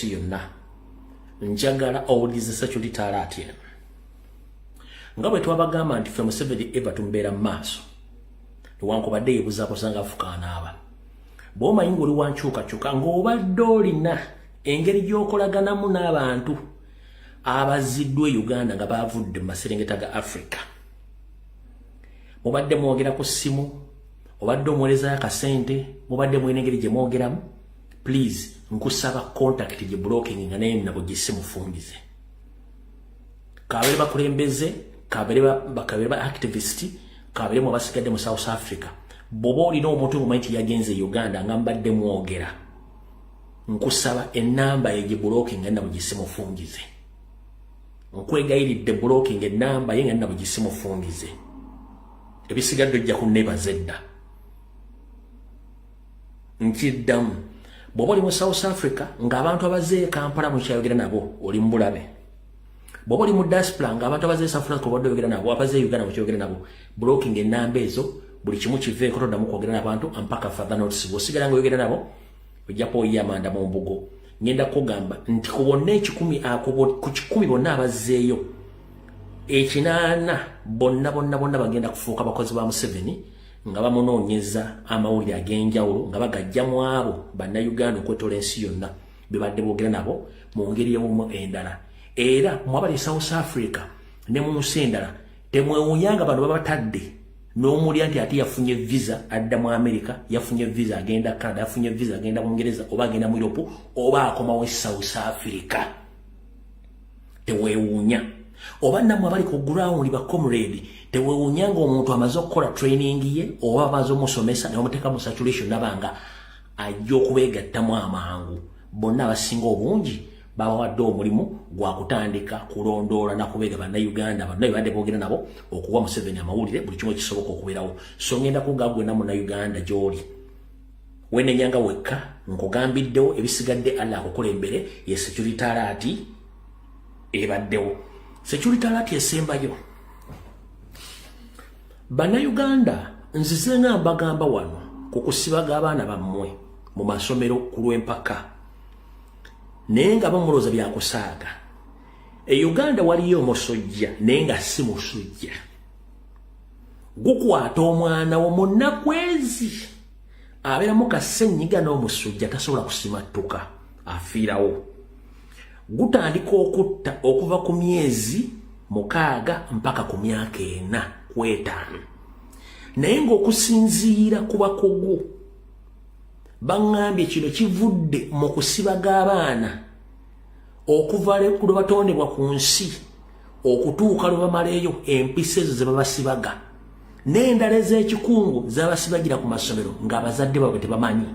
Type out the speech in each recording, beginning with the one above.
yonna njagala owulize Security Alert eno nga bwe twabagamba nti ffe Museveni eva tumbeera mu maaso newankubadde yeebuzaako sanga afukaana aba bw'omanyi ng'oli wankyukakyuka ng'obadde olina engeri gy'okolaganamu n'abantu abaziddwa e Uganda nga baavudde mu maserengeta ga Africa mubadde mwogera ku ssimu obadde omuweerezayo akasente mubadde mulina engeri gye mwogeramu please nkusaba contact gye blocking nga naye nabo gye mufungize kabere bakulembeze kabere ba activist kabere mu basigadde mu South Africa bobo olina omuntu omumanyi yagenze Uganda nga mbadde mwogera nkusaba enamba ye gye blocking nga nabo gye mufungize nkwegayiridde blocking enamba ye nga nabo gye mufungize ebisigadde ojja kunnebaza edda nkiddamu bw'oba oli mu South Africa ng'abantu abazze Kampala mukyayogera nabo oli mu bulabe bw'oba oli mu diaspora ng'abantu abazze South Africa obadde oyogera nabo abazze Uganda mukyayogera nabo blocking enamba ezo buli kimu kiveeko toddamu kwogera n'abantu mpaka further notice bw'osigala ng'oyogera nabo ojjapo oyiye amanda mu mbugo ngenda kugamba nti ku bonna ku 10 bonna abazzeeyo 8 bonna bagenda kufuuka bakozi ba Museveni nga bamunoonyeza amawulire ag'enjawulo nga bagajja mu abo bannayuganda okwetola ensi yonna bebadde boogera nabo mu ngeri y'omu endala era mwabali South Africa ne mu nsi endala temwewuunyanga bano babatadde n'omulya nti ate yafunye visa adda mu America yafunye visa agenda Canada yafunye visa agenda mu Ngereza oba agenda mu Europe oba akomawo South Africa teweewuunya oba namwe abali ku ground ba comrade teweewuunyanga omuntu amaze okukola training ye oba amaze omusomesa n'omuteeka mu saturation nabanga ajja okubeegattamu amangu bonna abasinga obungi babawadde omulimu gwa kutandika kulondoola nakubeega bannayuganda bonna badde boogera nabo okuwa Museveni amawulire buli kimu ekisoboka okubeerawo so ngenda kugagwe na munnayuganda gy'oli wenenyanga wekka nkugambiddewo ebisigadde Allah akukulembere ye Security Alert ebaddewo Security Alert esembayo bannayuganda nzize nga mbagamba wano ku kusibaga abaana bammwe mu masomero ku lw'empaka naye nga bamulooza byakusaaga e Uganda waliyo omusujja naye nga si musujja gukwata omwana wo mu nnaku ezi abeeramu kasenyiga n'omusujja tasobola kusimattuka afiirawo gutandika okutta okuva ku myezi 6 mpaka ku myaka 4 ku 5 naye ng'okusinziira ku bakugu baŋŋambye kino kivudde mu kusibaga abaana okuva lwe batondebwa ku nsi okutuuka lwe bamaleeyo empisa ezo ze babasibaga n'endala ez'ekikungu zabasibagira ku masomero ng'abazadde baabwe tebamanyi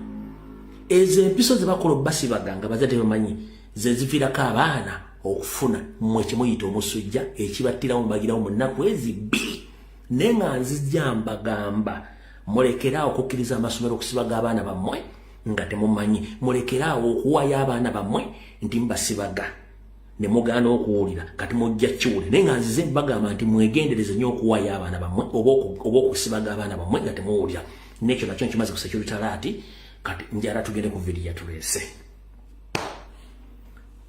ezo empisa ze bakola basibaga nga bazadde bamanyi ze ziviirako abaana okufuna mmwe kimuyita omusujja ekibattirawo mubagirawo mu nnaku ezibbi naye nga nzijja mbagamba mulekeraawo okukkiriza amasomero okusibaga abaana bammwe nga temumanyi mulekeraawo okuwayo abaana bammwe nti mbasibaga ne mugaana okuwulira kati mujja kiwule naye nga nzize mbagamba nti mwegendereze nnyo okuwayo abaana bammwe oba okusibaga abaana bammwe nga temuwulira nekyo nakyo nkimaze ku Security Alert kati njala tugende ku vidiyo yatuleese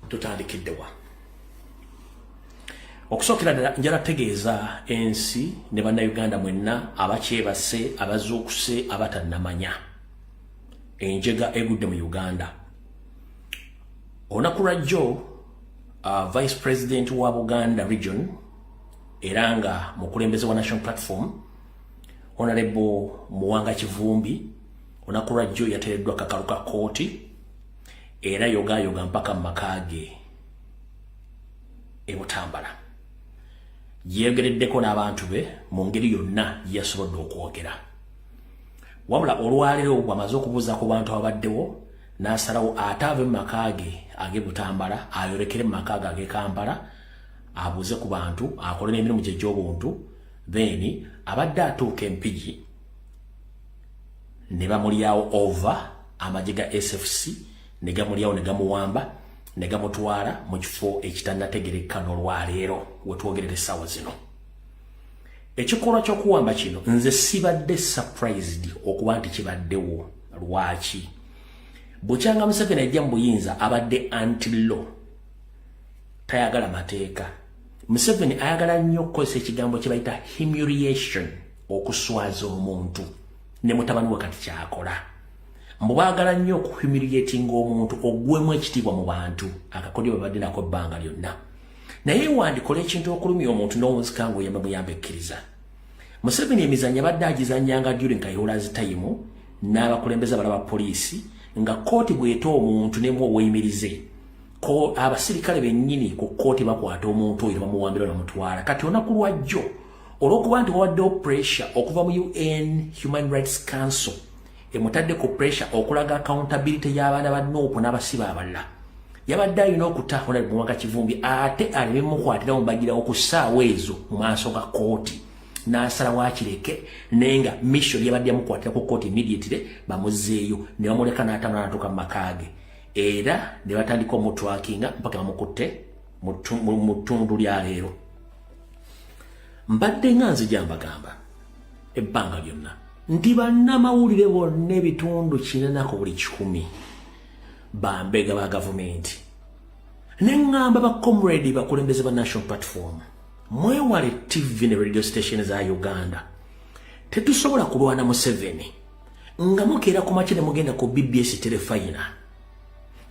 tutandikiddewa okusookera ddala njala tegeeza ensi ne bannayuganda mwenna abakyebase abazuukuse abatannamanya enjega egudde mu Uganda olunaku lwajjo Vice President wa Buganda Region era nga mukulembeze wa National Platform Honorable Muwanga Kivumbi olunaku lwajjo yateereddwa kakalu ka kooti era yoga mpaka mu maka ge e Butambala yeegereddeko n'abantu be mu ngeri yonna yasobodde okwogera wabula olwaleero bw'amaze okubuuza ku bantu abaddewo n'asalawo ataave mu maka ge ag'e Butambala ayolekere mu maka ge ag'e Kampala abuuze ku bantu akole n'emirimu gye gy'obuntu then abadde atuuka Empigi ne bamulyawo over amagye ga SFC ne gamulyawo ne gamuwamba ne gamutwala mu kifo ekitannategerekeka n'olwaleero wetwogerera essaawa zino ekikolwa ky'okuwamba kino nze sibadde surprised okuba nti kibaddewo lwaki Bukyanga Museveni ajja mu buyinza abadde anti-law. Tayagala mateeka. Museveni ayagala nnyo okukozesa ekigambo kye bayita humiliation, okuswaza omuntu. Ne mutabani we kati kyakola. Mbu baagala nnyo okuhumiliatinga omuntu ogwemu ekitiibwa mu bantu akakodyo babadde nako ebbanga lyonna. Naye wandikola ekintu okulumya omuntu n'owunzika ng'oyamba muyamba ekkiriza. Museveni emizannyo abadde agizannyanga during Kayola's time n'abakulembeze abalala ba poliisi nga kooti bw'eta omuntu n'emu oweyimirize. Ko abasirikale bennyini ku kooti bakwata omuntu oyo bamuwambira bamutwala. Kati olunaku lwajjo olw'okuba nti wawaddewo pressure okuva mu UN Human Rights Council emutadde ku pressure okulaga accountability y'abaana ba Nuupu n'abasiba abalala. Yabadde alina okuta Honorable Mwanga Kivumbi ate aleme mukwatira mubagirawo ku ssaawa ezo mu maaso ga kooti. N'asalawo akireke naye nga mission yabadde yamukwatira ku kooti immediately bamuzzeeyo ne bamuleka n'atambula n'atuuka mu maka ge. Era ne batandika omutwakinga mpaka bamukutte mu ttundu lya leero. Mbadde nga nzija mbagamba ebbanga lyonna nti bannamawulire bonna ebitundu 40 ku buli 100 bambega ba gavumenti. Ne ngamba ba comrade bakulembeze ba National Platform mwewale TV ne radio station za Uganda. Tetusobola kulwana Museveni nga mukeera ku makya ne mugenda ku BBS telefayina.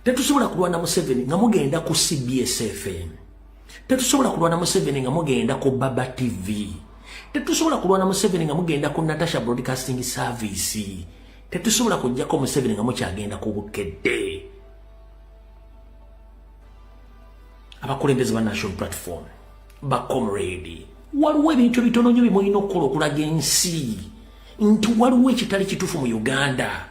Tetusobola kulwana Museveni nga mugenda ku CBS FM. Tetusobola kulwana Museveni nga mugenda ku Baba TV. Tetusobola kulwana Museveni nga mugenda ku Natasha Broadcasting Service. Tetusobola kujjako Museveni nga mukyagenda ku Bukedde. Abakulembeze ba National Platform ba comrade waliwo ebintu bitono nnyo bimulina okukola okulaga ensi nti waliwo ekitali kituufu mu Uganda.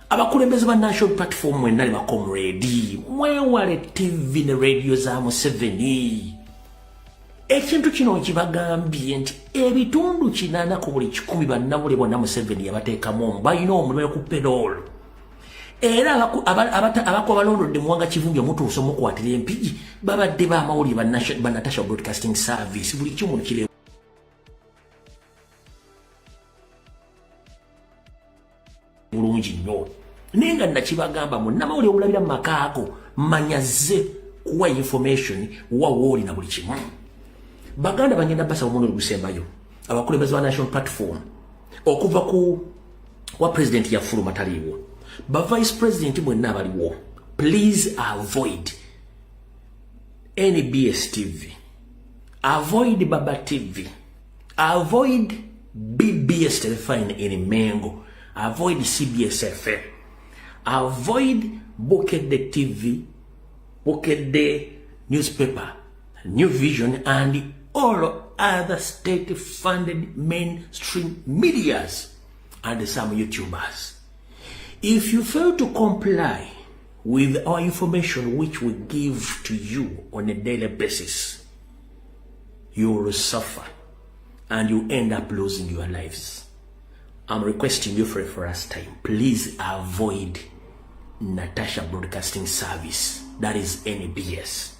Abakulembeze ba National Platform mwenna ne ba comrade mwewale TV ne radio za Museveni. Ekintu kino kibagambye nti ebitundu 80 ku buli 100 bannabule bonna Museveni yabateekamu balina omulwe ku pedal. Era abako balondodde Mwanga Kivumbi omutuusa omukwatira empigi babadde b'amawulire ba Natasha Broadcasting Service buli kimu kire bulungi nnyo. Naye nga nakibagamba munnamawulire omulabira mu makaako manyaze kuwa information wawooli na buli kimu. Baganda bangenda basa omuno gusembayo abakulembeze ba National Platform okuva ku wa president yafuluma taliiwo ba vice president mwenna abaliwo. Please avoid NBS TV, avoid Baba TV, avoid BBS Telefine in Mengo, avoid CBS FM, avoid Bukedde TV, Bukedde newspaper, New Vision and all other state-funded mainstream medias and some YouTubers. If you fail to comply with our information which we give to you on a daily basis, you will suffer and you end up losing your lives. I'm requesting you for a first time, please avoid Natasha Broadcasting Service, that is NBS.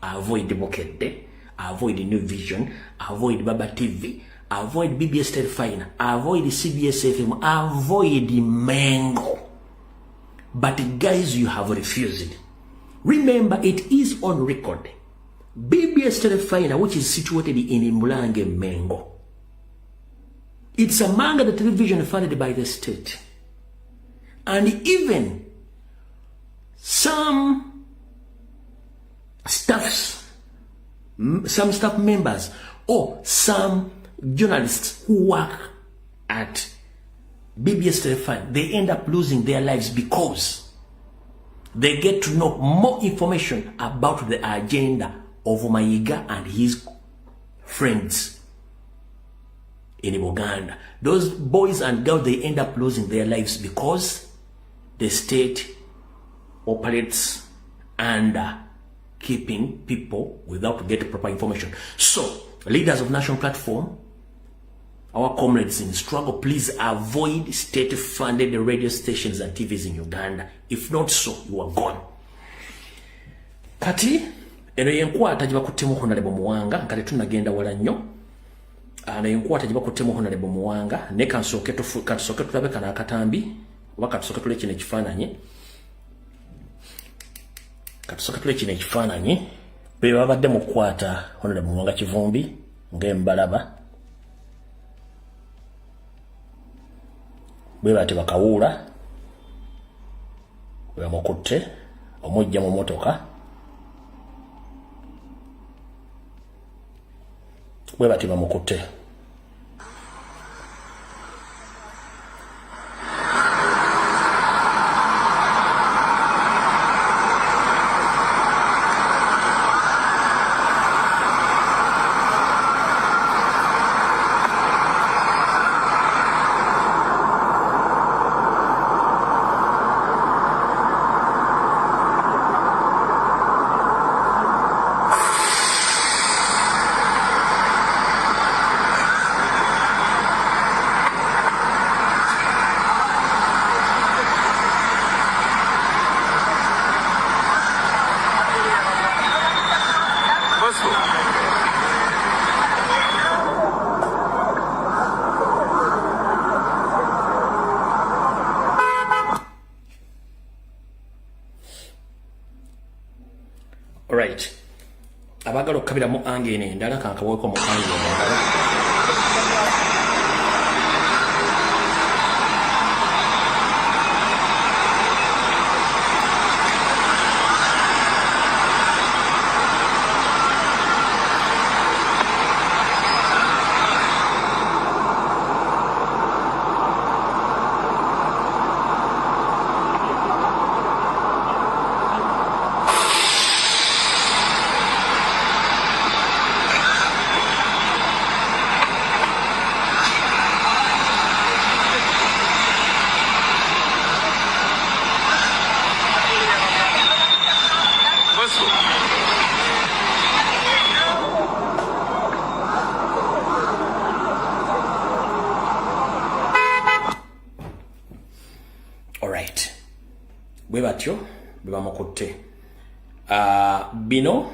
Avoid Bukedde, avoid New Vision, avoid Baba TV, avoid BBS Telefine, avoid CBS FM, avoid Mengo. But guys, you have refused. Remember, it is on record. BBS Telefine, which is situated in Mulange, Mengo. It's among the television funded by the state. And even some staff members or some journalists who work at BBS Telefine, they end up losing their lives because they get to know more information about the agenda of Mayiga and his friends in Uganda. Those boys and girls, they end up losing their lives because the state operates under keeping people without getting proper information. So, leaders of National Platform, our comrades in struggle, please avoid state-funded radio stations and TVs in Uganda. If not so, you are gone. Kati, eno yenkwata jiba kutemu Honorable Mwanga, kati tunagenda wala nnyo. Ana yenkwata jiba kutemu Honorable Mwanga, ne kansoke tulabe kana akatambi, Wakatusoka tule kino ekifaananyi. Katusoka tule kino ekifaananyi. Be babadde mu kukwata Honorable Mwanga Kivumbi ng'embalaba. Bwe bati bakawuula. Bwe bamukutte omujja mu motoka. Bwe bati bamukutte. Alright. Abagala okukabira mu ange ene endala kankabweko mu ange endala. Alright. Bwe batyo beba mukutte. Bino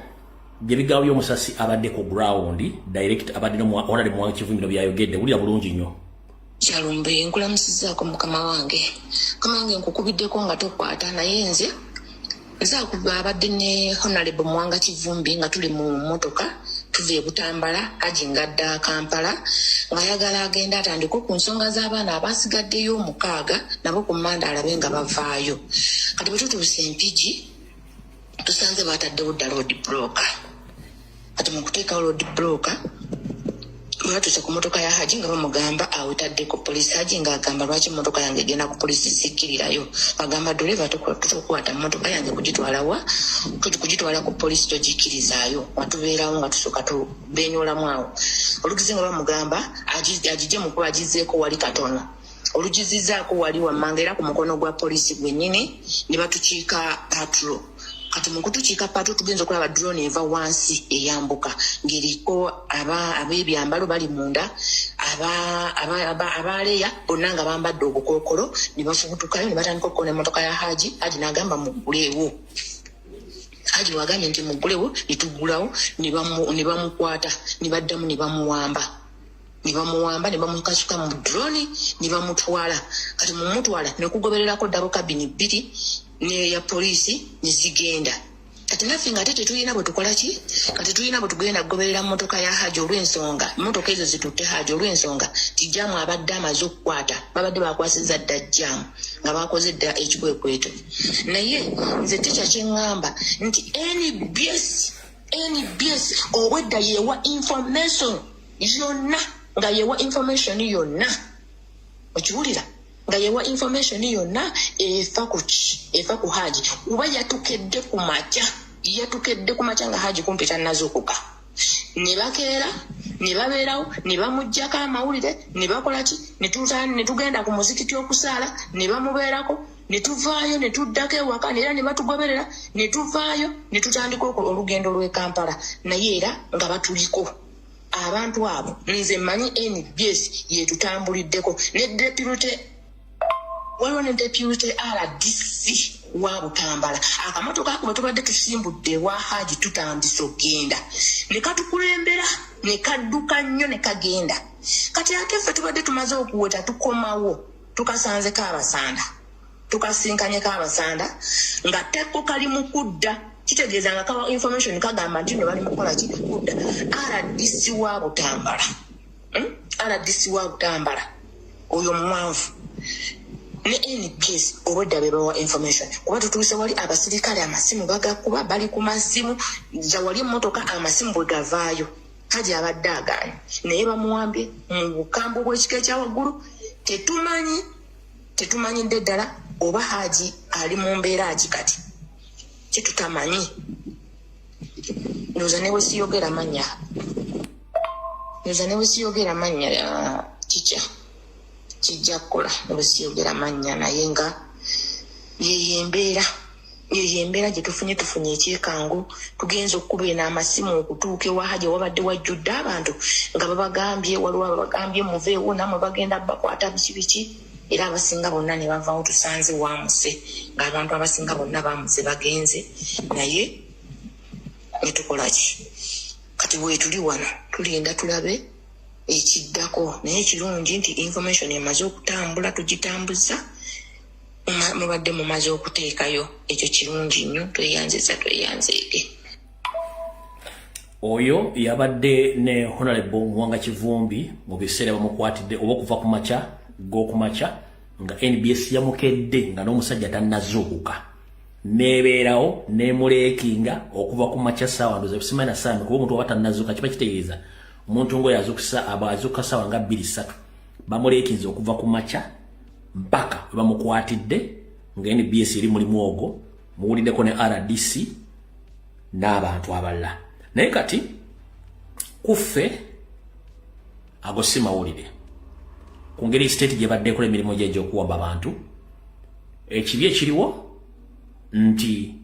byebigawo by'omusasi abadde ku ground direct abadde no Honorable Mwanga Kivumbi no byayogedde wulira bulungi nnyo. Kyalumbe nkulamusizaako mukama wange. Kama wange nkukubiddeko nga tokwata naye nze nzaakuba abadde ne Honorable Mwanga Kivumbi nga tuli mu motoka tuve Butambala ajingadda Kampala ngayagala agenda atandika ku nsonga z'abaana abasigaddeyo omukaaga nabo ku mmanda alabe nga bavaayo. Kati bwe tutuuse Mpigi tusanze bataddewo dda road blocker. Kati mu kuteekawo road blocker batuuse ku motoka ya Haji nga bamugamba awetaddeko polisi. Haji ng'agamba lwaki motoka yange egenda ku polisi sikkirirayo. Bagamba driver tukukwata motoka yange kugitwala ku polisi togikirizaayo. Watubeerawo nga tusooka tubenyolamu awo. Olugize nga bamugamba agije mukuba agizeeko wali katono. Olugizizaako wali wammanga era ku mukono gwa polisi gwennyini ne batukiika patrol. Kati mu kutukiika patrol tugenza okulaba drone eva wansi eyambuka ng'eriko ab'ebyambalo bali munda abaleya bonna nga bambadde obukookolo ne bafubutukayo ne batandika okukola emmotoka ya Haji. Haji n'agamba mugguleewo. Haji wagambye nti muggulewo ne tuggulawo ne bamukwata ne baddamu ne bamuwamba ne bamukasuka mu drone ne bamutwala. Kati mu mutwala ne kugobererako ddabo kabini bbiri ne ya polisi ne zigenda. Kati naffe nga ate tetulina bwe tukola ki? Kati tulina bwe tugenda kugoberera mmotoka ya Haji olw'ensonga mmotoka ezo zitutte Haji olw'ensonga tijjaamu abadde amaze okukwata babadde bakwasizza dda jjaamu nga bakoze dda ekikwekweto. Naye nze tekya kyeŋŋamba nti NBS obwedda yeewa information yonna nga yeewa information yonna okiwulira nga yeewa information yonna efa ku Haji kuba yatukedde ku makya nga Haji kumpi tannazuukuka. Ne bakeera ne babeerawo ne bamuggyako amawulire ne bakola ki ne tugenda ku muzikiti okusaala ne bamubeerako ne tuvaayo ne tuddako ewaka era ne batugoberera ne tuvaayo ne tutandika olugendo lw'e Kampala naye era nga batuliko. Abantu abo nze mmanyi NBS yetutambuliddeko ne deputy waliwo ne deputy RDC wa Butambala. Akamotoka ako bwe tubadde tusimbudde wa Haji tutandise okgenda ne katukulembera ne kadduka nnyo ne kagenda. Kati ate ffe tubadde tumaze okuweta tukomawo tukasanzeko abasanda tukasinkanye Kabasanda nga teko kali mukudda kitegeeza nga kawa information kagamba nti ne bali mukola kikudda RDC wa Butambala RDC wa Butambala oyo mwanvu ne NBS obodda bebawa information kuba tutuuse wali abasirikale amasimu bagakuba bali ku masimu ja wali motoka amasimu bwe gavaayo kaji abadde agaanye naye bamuwambye mu bukambo bw'ekika ekyawaggulu tetumanyidde ddala oba Haji ali mu mbeera ki kati kitutamanyi ndoza ne wesiyogera mannya ya kijja kukola ne wesiyogera mannya naye nga yeyembeera gye tufunye ekyekangu tugenza okuba n'amasimu okutuuka ewa Haji wabadde wajjudde abantu nga babagambye waliwo ababagambye muveewo namwe bagenda bakwata biki era abasinga bonna ne bavaawo tusanze wamuse ng'abantu abasinga bonna bamuse bagenze naye ne tukola ki kati weetuli wano tulinda tulabe ekiddako naye kirungi nti information emaze okutambula tugitambuza mubadde mumaze okuteekayo ekyo kirungi nnyo tweyanzeege oyo yabadde ne Honorable Muwanga Kivumbi mu biseera bamukwatidde oba okuva ku makya g'okumakya nga NBS yamukedde nga n'omusajja tannazuukuka nebeerawo nemuleekinga okuva ku makya ssaawa ndoza busimana saami kuba omuntu oba tannazuuka kiba kitegeeza omuntu ngoyo azuuka ssaawa nga 2-3 bamuleekinze okuva ku makya mpaka we bamukwatidde nga NBS eri mulimu ogwo muwuliddeko ne RDC n'abantu abalala naye kati kuffe ago si mawulire ku ngeri state gye badde kola emirimu gye gy'okuwamba abantu ekibi ekiriwo nti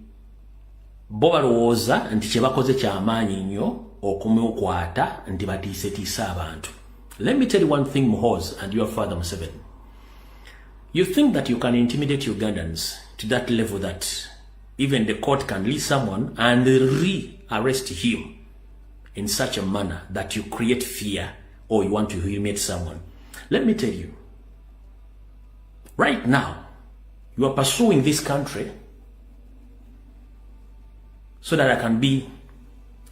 bo balowooza nti kye bakoze kyamaanyi nnyo okumukwata nti batiisetiisa abantu. Let me tell you one thing, Muhoozi and your father Museveni. You think that you can intimidate Ugandans to that level that even the court can release someone and re-arrest him in such a manner that you create fear or you want to humiliate someone. Let me tell you, right now, you are pursuing this country so that I can be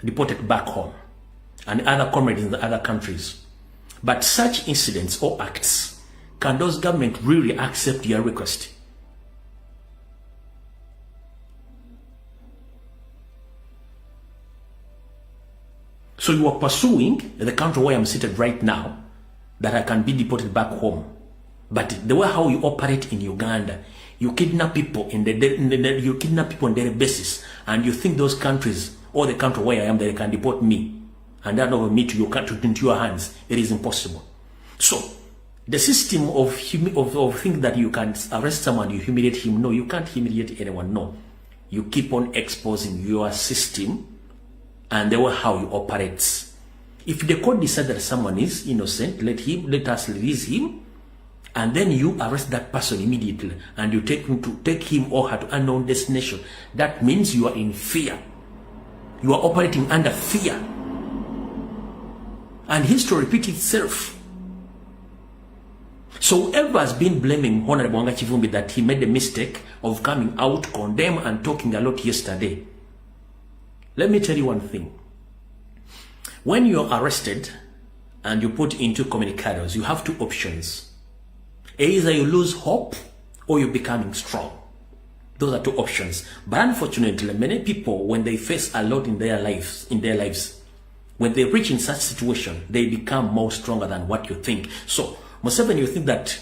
deported back home and other comrades in the other countries. But such incidents or acts, can those government really accept your request? So you are pursuing the country where I'm seated right now, that I can be deported back home. But the way how you operate in Uganda, you kidnap people in you kidnap people on daily basis, and you think those countries or the country where I am, they can deport me and hand over me to your country, into your hands. It is impossible. So the system of thinking that you can arrest someone, you humiliate him. No, you can't humiliate anyone. No, you keep on exposing your system and the way how you operate. If the court decides that someone is innocent, let us release him, and then you arrest that person immediately, and you take him or her to unknown destination. That means you are in fear. You are operating under fear, and history repeats itself. So whoever has been blaming Honorable Muwanga Kivumbi that he made the mistake of coming out, condemn and talking a lot yesterday, let me tell you one thing. When you are arrested and you put into communicators, you have two options. Either you lose hope or you're becoming strong. Those are two options. But unfortunately, many people, when they face a lot in their lives, when they reach in such situation, they become more stronger than what you think. So, Museveni, you think that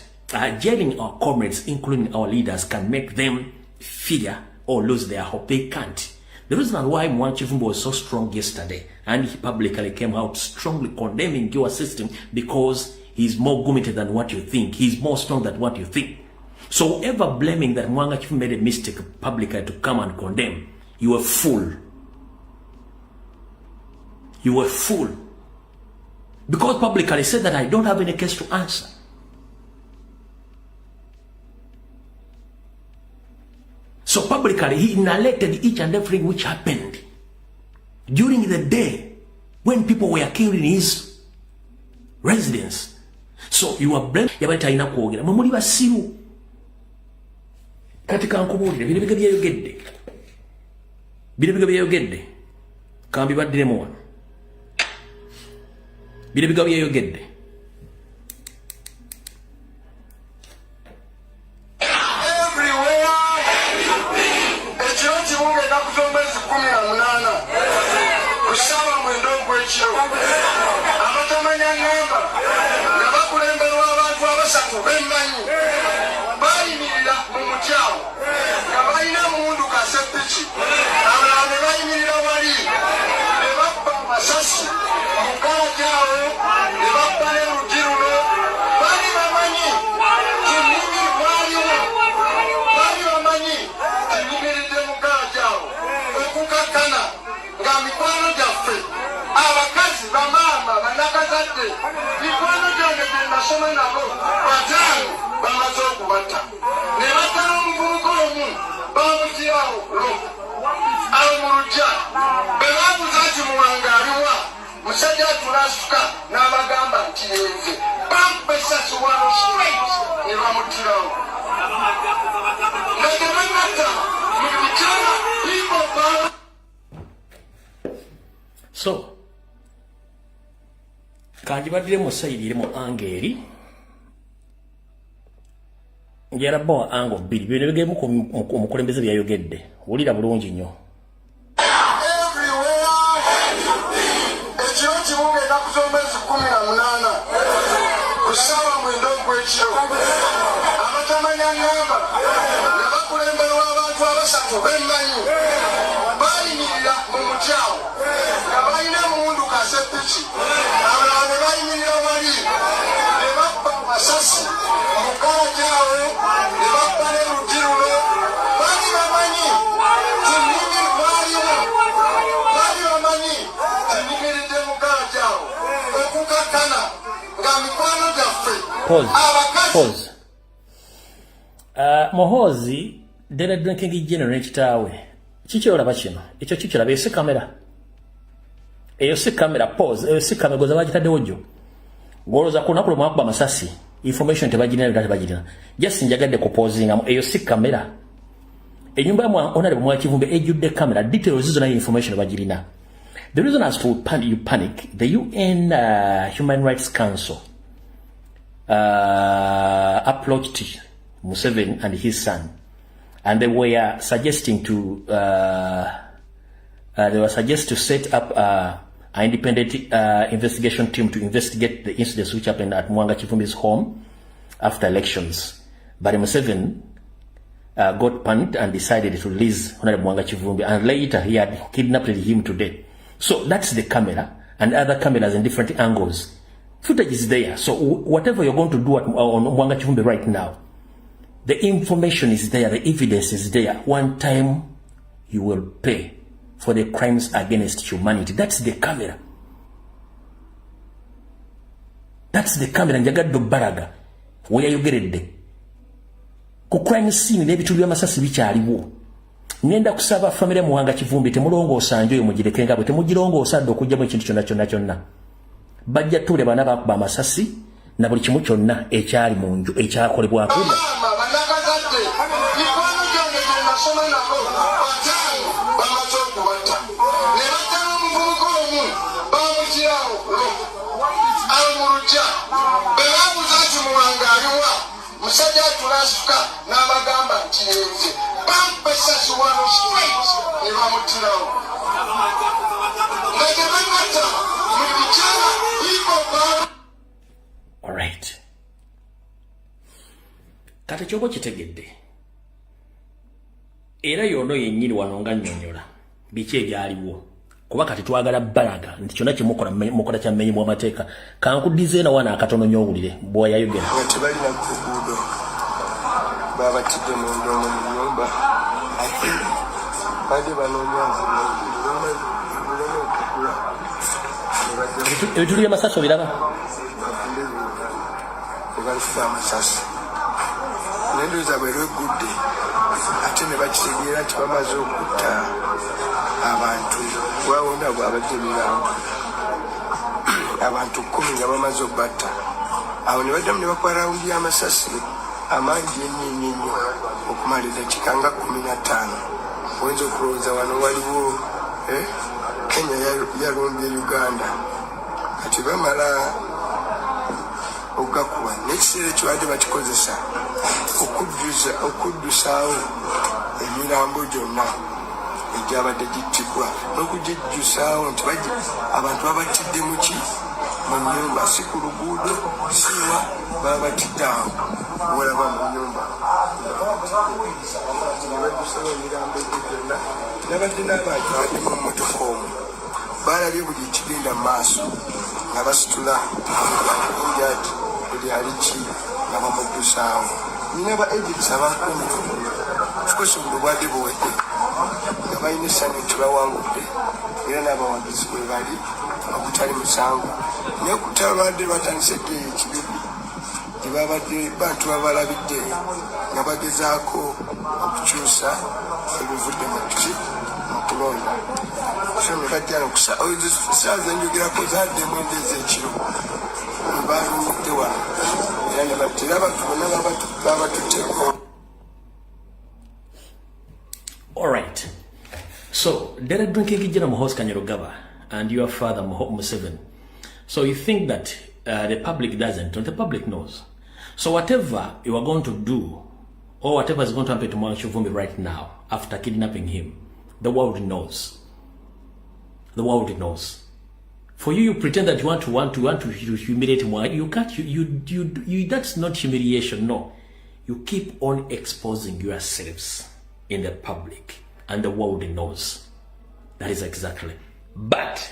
jailing our comrades, including our leaders, can make them fear or lose their hope? They can't. The reason why Muwanga Kivumbi was so strong yesterday, and he publicly came out strongly condemning your system, because he's more committed than what you think. He's more strong than what you think. So whoever blaming that Muwanga Kivumbi made a mistake publicly to come and condemn, you are a fool. You are a fool. Because publicly said that I don't have any case to answer. So publicly, he narrated each and everything which happened during the day when people were killed in his residence. So you are blamed. Yabata ina kuogera. Mumuli basiru. kati kankubulire bino byayogedde kambi baddiremu wano bino byayogedde So kanjibadire mu side iri mu angeri ngera bo ango biri bino bigemu ku mukulembeze byayogedde ulira bulungi nnyo Pause. Mohozi dere drinking general nekitawe kikyora bakino ekyo kikyora bese kamera eyo se kamera pause eyo se kamera goza bagitadde wojjo goloza kuna kulo mwakuba masasi information tebagina data bagina just njagadde ku pausing eyo se kamera enyumba ya honorable Mwakivumbe ejudde kamera details zizo na information bagirina. The reason as to you panic, the UN Human Rights Council approached Museveni and his son, and they were suggesting to set up an independent investigation team to investigate the incidents which happened at Mwanga Kivumbi's home after elections. But Museveni got panicked and decided to release Honorable Mwanga Kivumbi, and later he had kidnapped him to death. So that's the camera, and other cameras in different angles. Footage is there. So whatever you're going to do on Mwanga Kivumbi right now, the information is there, the evidence is there. One time you will pay for the crimes against humanity. That's the camera. That's the camera. Njagaddo Baraga, where you get it. Ku crime scene n'ebitu by'amasasi bikyaliwo. Ngenda kusaba family Mwanga Kivumbi temulongoosa njoyo mugireke nga bwe temugirongoosa dde okujjamu ekintu kyonna. Bajja tule bana bakuba amasasi na buli kimu kyonna ekyali mu nju ekyakolebwako. Musajja tulasuka n'abagamba nti yenze bampesasi wano straight ne bamutirawo nga tebamata mu bikyala bikoba. Alright, kati kyoba kitegedde era yono yennyini wano nga nnyonnyola biki ebyaliwo kuba kati twagala Baraga nti kyonna mukola kyammenyi mu amateeka kankuddize na wana akatono nyowulire bw'ayayogera. Tebalina kuguudo babatidde mu ndomo mu nyumba badde banoonya ebituli by'amasasi obiraba tebalikuba amasasi nendoza bwe lwegudde ate ne bakitegeera nti bamaze okutta abantu wawona bwabadde mirambo abantu 10 nga bamaze okubatta awo ne baddamu ne bakwala rawundi y'amasasi amangi ennyo okuva kumaliza kikanga 15 wenzo kuloza wano waliwo Kenya yalumbye Uganda kati bamala ogakuwa n'ekiseera ekibadde bakikozesa okuddusaawo emirambo gyonna egyabadde gittibwa n'okugijjusaawo nti abantu babatidde mu ki mu nnyumba si ku luguudo siwa baba batidde awo olaba mu nnyumba nebajjusawo emirambo egyo gyonna nabadde n'abantu badde mu mmotoka omwo balabye buli ekigenda mu maaso nga basitula enjati buli aliki nga bamudusaawo nina ba agents abakumi kikosi buli obwadde buwedde nga balina essanyu nti bawangudde era n'abawagizi bwe bali okutali musango naye kutabadde batandise eddeeyo ekibibi gye babadde bantu babalabidde nga bagezaako okukyusa ebivudde mu tuki mu kulonda saa zenjogerako zaddemu endezi ekiro balumidde wano era ne batera abantu bonna babatutteko. All right. So, Derek Drinking General Mahos Kanyarogaba and your father Museveni. So you think that the public doesn't, and the public knows. So whatever you are going to do, or whatever is going to happen to Mwanga Kivumbi right now, after kidnapping him, the world knows. The world knows. For you pretend that you want to humiliate Mwanga. You can't. You. That's not humiliation. No, you keep on exposing yourselves in the public, and the world knows. That is exactly. But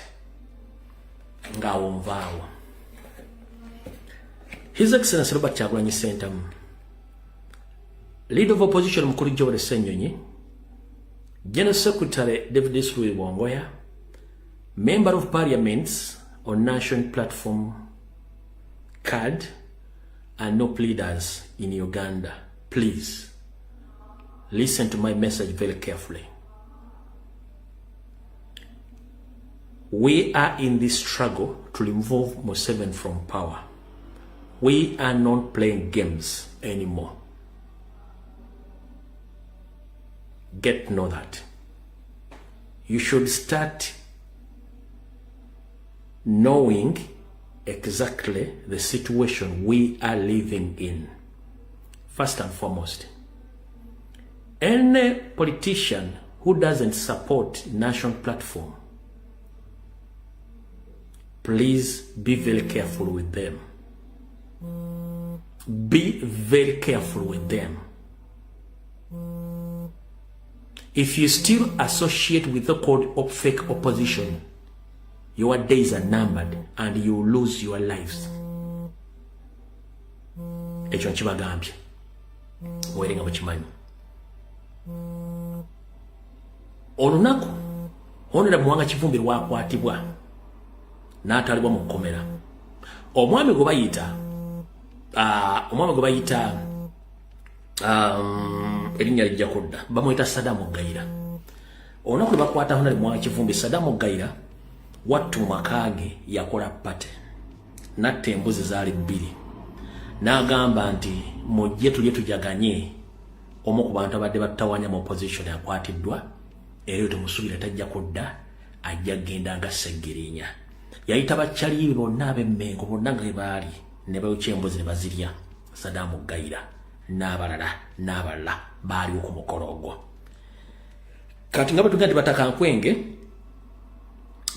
His Excellency Robert Kyagulanyi Ssentamu, Leader of Opposition Mukulu Joel Ssenyonyi, General Secretary David Isuwe Wongoya, Member of Parliament on National Platform CAD, and NOP leaders in Uganda, please listen to my message very carefully. We are in this struggle to remove Museveni from power. We are not playing games anymore. Get to know that. You should start knowing exactly the situation we are living in. First and foremost, any politician who doesn't support national platform, please be very careful with them. Be very careful with them. If you still associate with the code of fake opposition, your days are numbered and you lose your lives. Ekyo nkibagambye werenga mukimanyi. Olunaku Honorable Mwanga Kivumbi lwakwatibwa n'atalibwa mu kkomera, omwami gwe bayita erinnya lijja kudda, bamuyita Saddam Gaira. Olunaku lwe bakwata Honorable Mwanga Kivumbi, Saddam Gaira wattu mu maka ge yakola pate, natta embuzi zaali 2, n'agamba nti mujje tulye tujaganye. Omu ku bantu abadde battawanya mu opposition yakwatiddwa, era temusuubira tajja kudda, ajja kgenda nga Seggirinya. Yayita bakyali bonna ab'Emmengo bonna nga baali ne bayokya embuzi ne bazirya. Saddam Gaira n'abalala baaliwo ku mukolo ogwo. Kati nga batugenda bataka nkwenge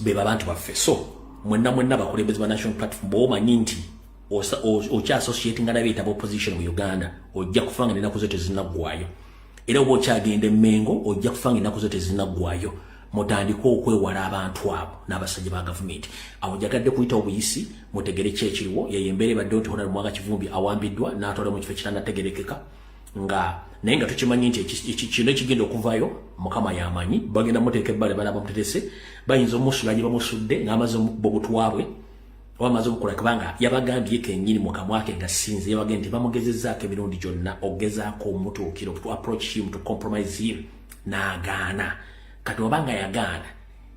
be babantu baffe. So mwenna bakulembeze ba national platform bw'omanyi nti okya associating nga n'abeetaba opposition mu Uganda, ojja kufanga n'ennaku zo tezinaggwaayo. Era oba okyagenda Emmengo ojja kufanga ennaku zo tezinaggwaayo. Mutandika okwewala abantu abo n'abasajja ba gavumenti. Awo njagadde kuyita obuyisi mutegere ki ekiriwo. Yeyembere badde nti Honorable Mwanga Kivumbi awambiddwa n'atwala mu kifo ekitanategerekeka, nga naye nga tukimanyi nti kino ekigenda okuvaayo Mukama yamanyi. Bagenda muteeka ebbale bala bamutetese, bayinza omusula gye bamusudde ng'amaze omukuba obutwabwe oba amaze obukola, kubanga yabagambye kennyini mu kamwa ke nga sinze. Yabagambye nti bamugezezzaako emirundi gyonna okugezaako omutuukira to approach him, to compromise him, n'agaana. Kati obanga yagaana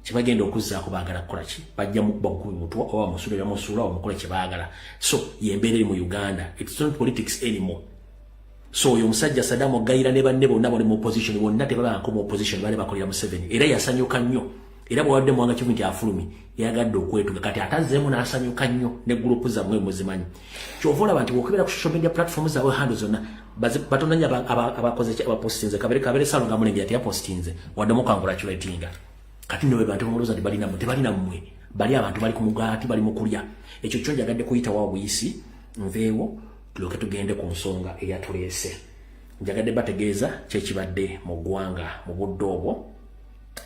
kibagenda okuzzaako baagala kukola ki? Bajja mukuba kubi mutwa oba musula bamusula oba mukole kye baagala. So yembeera eri mu Uganda. It's not politics anymore. so oyo omusajja Saddam Gaira ne banne bonna bali mu opposition bonna tebabanko mu opposition bale bakolera Museveni era yasanyuka nnyo era bwadde mwanga kivu nti afulumi yagadde okwetuga kati atazzeemu n'asanyuka nnyo ne group zammwe muzimanyi kyova olaba nti bw'okebera ku social media platforms zaabwe hando zonna batonanya abakoze abapostinze kabere salo nga mulenge ati yapostinze wadde mu congratulatinga kati nno bantu bamuluza nti balina mmwe bali abantu bali ku mugaati bali mu kulya ekyo kyo njagadde kuyita wa buyisi nveewo tuloke tugende ku nsonga eyatuleese njagadde bategeeza kyekibadde mu ggwanga mu budde obwo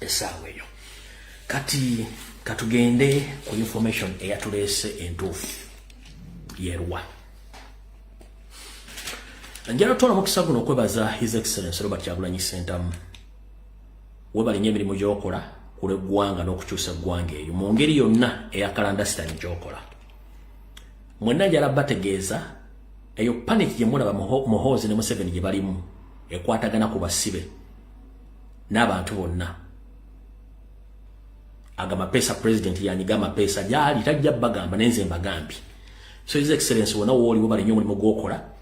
essaawa eyo kati katugende ku information eyatuleese entuufu yeruwa njala tola mukisa guno okwebaza His Excellency Robert Kyagulanyi Ssentamu webalinye emirimu gy'okola ku lw'eggwanga n'okukyusa eggwanga eyo mu ngeri yonna eya kalandasitani gy'okola mwenna njala bategeeza eyo panic gye mulaba Muhoozi ne Museveni gye balimu ekwatagana ku basibe n'abantu bonna agamba pesa president yanyiga pesa gyali tajja bagamba nenze mbagambye so His Excellency wona woli wo balinyo mulimu gwokola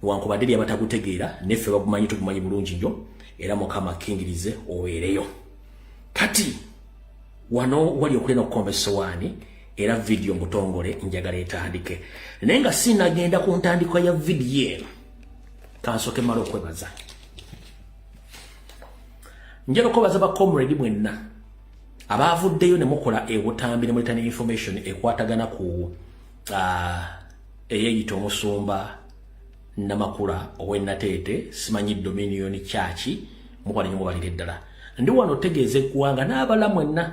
wankubadde abatagutegeera neffe bagumanyi tugumanyi bulungi nnyo era Mukama kingirize oweereyo kati wano wali okulena okukombesa wani era video mutongole njagala etandike naye nga sinagenda ku ntandikwa ya video eno kansoke mala okwebaza njala okubaza ba comrade mwenna abavuddeyo ne mukola ebutambi ne muleta ne information ekwatagana ku eyeyita omusumba Namakula owenateete simanyi Dominion Church mukwali nyo mubalire ddala ndi wano tegeeze kuwanga n'abala mwenna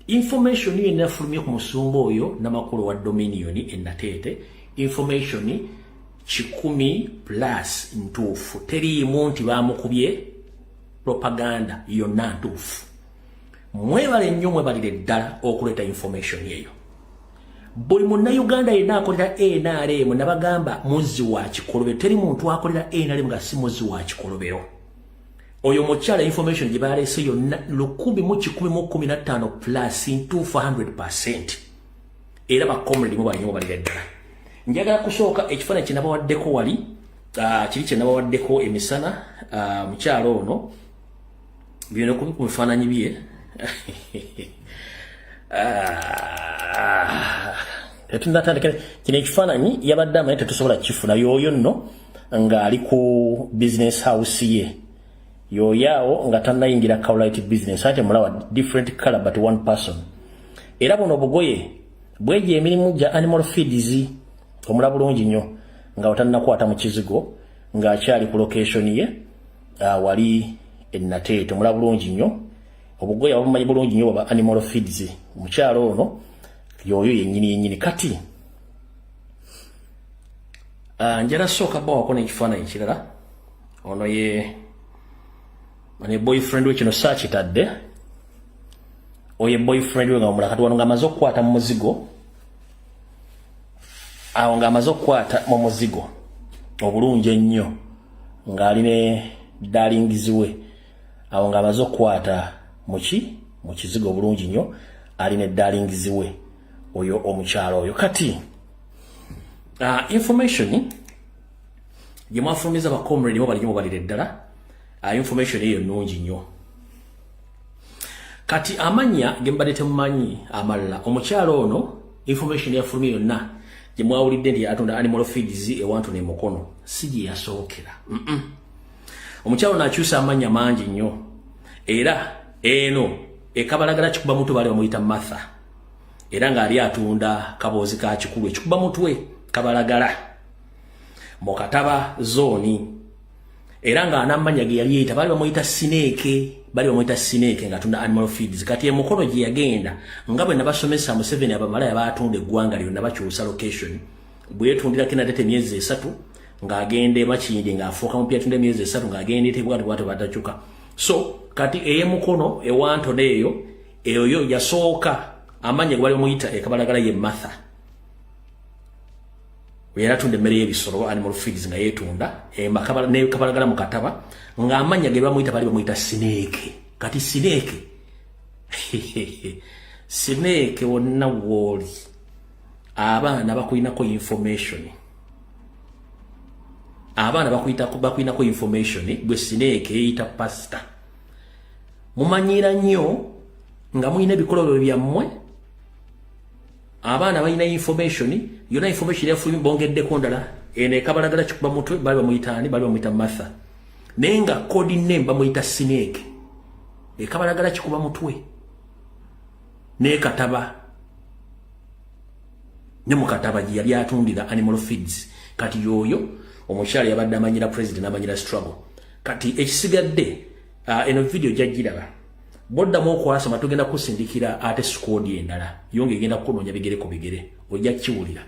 information yenna efulumye ku musumba oyo Namakula wa Dominion enateete information 10 plus ntuufu teriimu nti bamukubye propaganda yonna ntuufu mwebale nnyo mwebalire ddala okuleta information eyo buli munnayuganda yenna akolera NRM nabagamba muzi wa kikolobero teri muntu akolera NRM nga si muzi wa kikolobero oyo mukyala information gye baleese yonna 1115 plus ntuufu 100% era bakomredi mubali nyo balire ddala njagala kusooka ekifaananyi kye nabawaddeko wali kiri kye nabawaddeko emisana mukyala ono byona ku bifaananyi bye tunatandika kino ekifaananyi yabadde amaye tetusobola kifuna yoyo nno ng'ali ku business house ye yoyaawo nga tannayingira Cowlight business ate mulaba different color but one person era buno obugoye bweje emirimu gya animal feeds omula bulungi nnyo nga watannakwata mu kizigo ng'akyali ku location ye wali enateete omula bulungi nnyo obugoye abamanyi bulungi nnyo baba animal feeds omukyalo ono yoyo yennyini kati njala sooka bawako n'ekifaananyi kirala ono ye ne boyfriend we kino saakitadde oye boyfriend we nga omulala kati wano ng'amaze okukwata mu muzigo awo ng'amaze okukwata mu muzigo obulungi ennyo ng'ali ne darlings we awo ng'amaze okukwata mu kizigo obulungi nnyo ali ne darlings we oyo omukyalo oyo kati information gye mwafulumiza bakomredi mubali nyo mubalire ddala information eyo nnungi nnyo kati amanya ge mbadde temumanyi amalala omukyalo ono information yafulumye yonna gye mwawulidde nti atunda animal feeds ewantu ne mukono si gye yasookera omukyalo n'akyusa amanya mangi nnyo era eno ekabalagala kikuba mutwe bali bamuyita Martha era ng'ali atunda kaboozi ka kikulu ekikuba mutwe kabalagala mu Kataba zoni era ng'anamanya ge yali yeyita bali bamuyita Snake ng'atunda animal feeds kati emukono gye yagenda nga bwe nabasomesa Museveni abamalaya baatunda eggwanga lyonna bakyusa location bwe yetundirako enatete emyezi 3 ng'agenda Makindye ng'afuuka mupya atunda emyezi 3 ng'agenda etebwatebwate batakyuka so kati eyemukono ewanto eyo yasooka amanya gwe bali bamuyita ekabalagala ye Martha era atunda emmere y'ebisolo animal feeds nga yeetunda ne kabalagala mu Kataba ng'amanya ge bamuyita bali bamuyita Snake kati Snake wonna woli abaana bakulinako information abaana bakuinako information gwe Snake eyita pastor mumanyira nnyo nga muyina ebikololo byammwe abaana balina information yona information yafulumi bongeddeko ndala ene kabalagala kikuba mutwe bali bamuyitaani bali bamuyita Martha nenga code name bamuyita Snake ekabalagala kikuba mutwe ne kataba ne mukataba yali atundira animal feeds kati yoyo omukyala yabadde amanyira president amanyira struggle kati ekisigadde eno video jagiraba bodda mu okwasa matugenda kusindikira ate squad endala yonge egenda kunonya bigere ko bigere ojja kiwulira